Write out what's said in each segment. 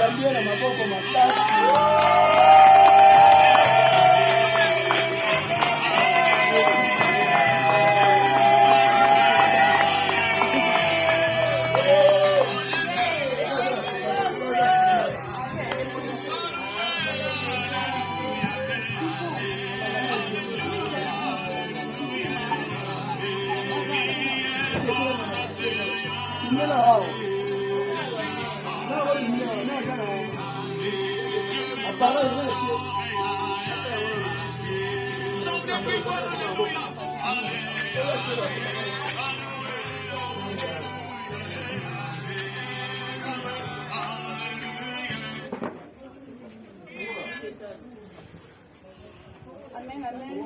Toyambie na maboko makasi. Amen, amen.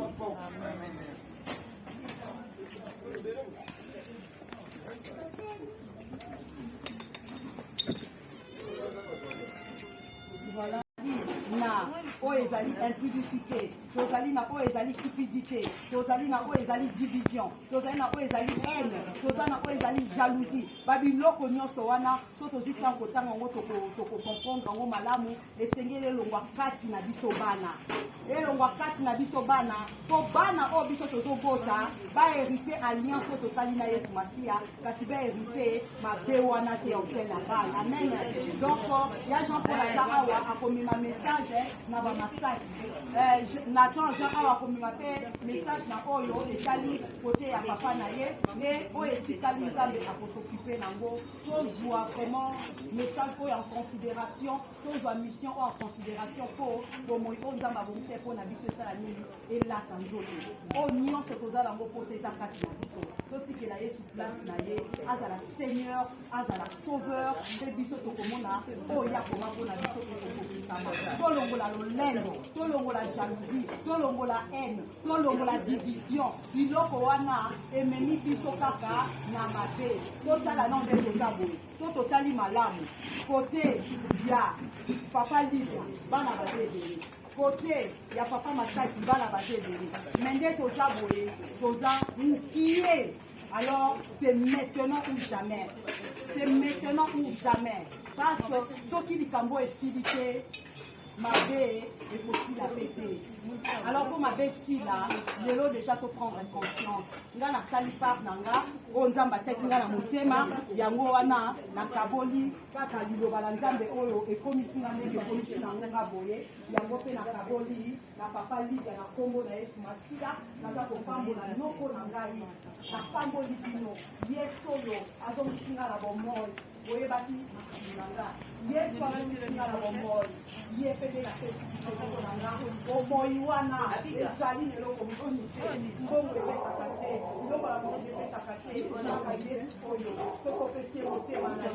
Voilà. Na oyo ezali impudicité, tozali na oyo ezali cupidité, tozali na oyo ezali division, tozali na oyo ezali haine, tozali na oyo ezali jalousie. Babiloko nyonso wana so tozi tan kotanga yango tokokomprendre yango malamu esengeli elongwa kati na biso bana, elongwa kati na biso bana po bana oyo biso tozobota baherite alliance oyo tosali na Yesu Masiya, kasi baherite mabe wana te otel na bana. Amen. Donc ya Jean Paul aza awa akomema message na ba massage Nathan Jean awa akomema pe message na oyo esali kote ya papa na ye ne oyo etikali Nzambe akosoccupe nango. Tozwa vraiment message oyo en considération, tozwa mission oyo en considération po bomoi oyo Nzambe abongisi mpo na biso esala nini elata nzoto oyo nyonso tozala yango mposa eza kati na biso. Totikela Yesu place na ye azala Seigneur, azala Sauveur, mpe biso tokomona oyo yakoma mpona biso tokokokisama. Tolongola lolendo, tolongola jalousie, tolongola haine, tolongola division. Biloko wana ememi biso kaka na mabe. Totala na nde toza boye. So totali malamu kote ya papa Livre bana bazebele, côté ya papa Masaki bana bazebele, mais nde toza boye toza inquiet. Alors c'est maintenant ou jamais, c'est maintenant ou jamais, parce que ce qui likambo esilite mabe ekosila pete. Alors pour mabe sila lelo déjà to prendre conscience nga na sali part nanga o Nzambe atiaki nga na motema yango wana na kaboli kaka liloba la Nzambe oyo ekomisi nga ndenge ekomisi na nga boye yango mpe na kaboli na papa Liga na kombo na Yesu Masiya naza kopambola noko na ngai napamboli bino Yesu oyo azomisi nga na bomoi oyebaki nanga Yesu azomisi nga na bomoi ye mpe nde na pesi biso na nga bomoi wana ezali eloko mosusu te mbongo epesaka te biloko ya mosusu epesaka te kaka Yesu oyo soki opesi ye motema na yo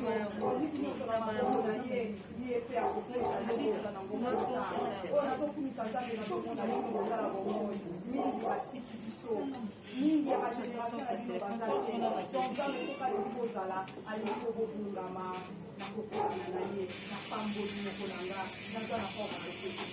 oziki nyonso na makombo na ye ye mpe akopesa yokoza na ngomosa oyo nazokumisa Nzambe nazomona yo ozala bomoi mingi batiki biso mingi ya bagénération na bino baza te. Donc Nzambe soki alingi kozala alingi kobobungama na kokolana na ye na pamboli moko na nga naza na forme ya kopesi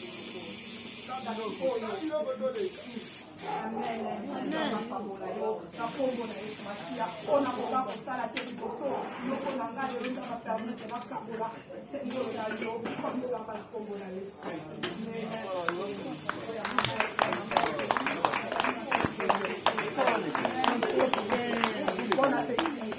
napambola yo na kombo na Yesu Masiya mpona koka kosala te liboso loko na ngai oyo Nzambe permettre nakambola sengolo na yo kombolanga na kombo na Yesu. Bon appétit.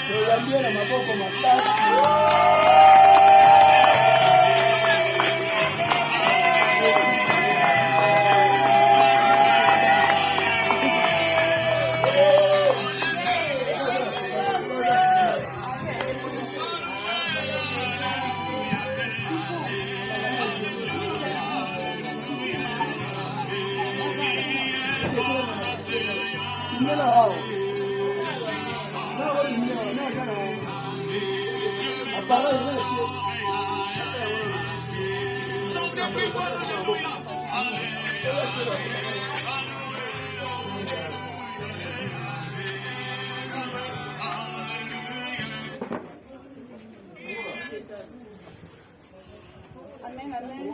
Toyambie na maboko makasi. Amen, amen.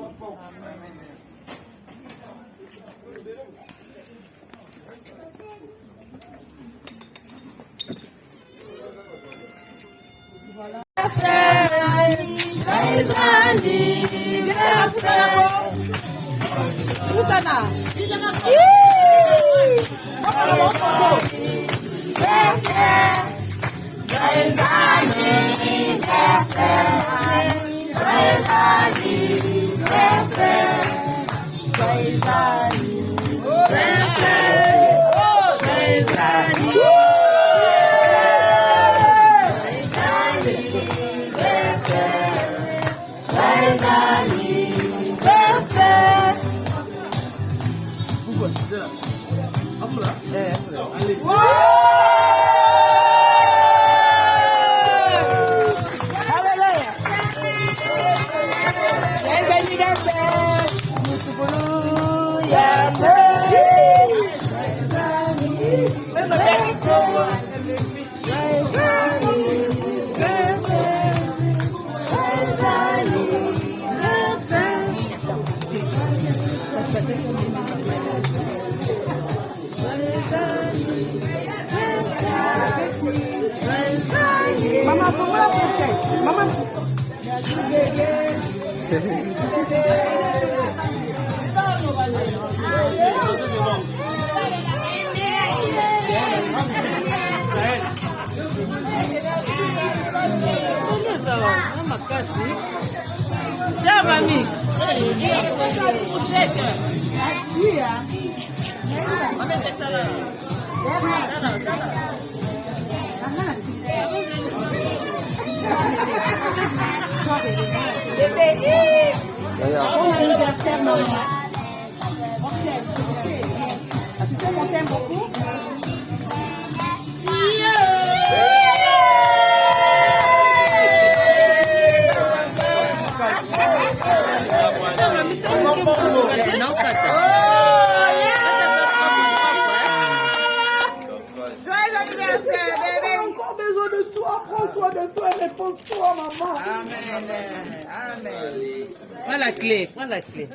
Maman, pour la princesse. Maman. Já, mami. Bon anniversaire, maman. Tu sais qu'on t'aime beaucoup? Não canta. Joyeux anniversaire, bébé. Encore besoin de toi, prends soin de toi et repose-toi, maman. Amen. Amen. Prends la clé, prends la clé.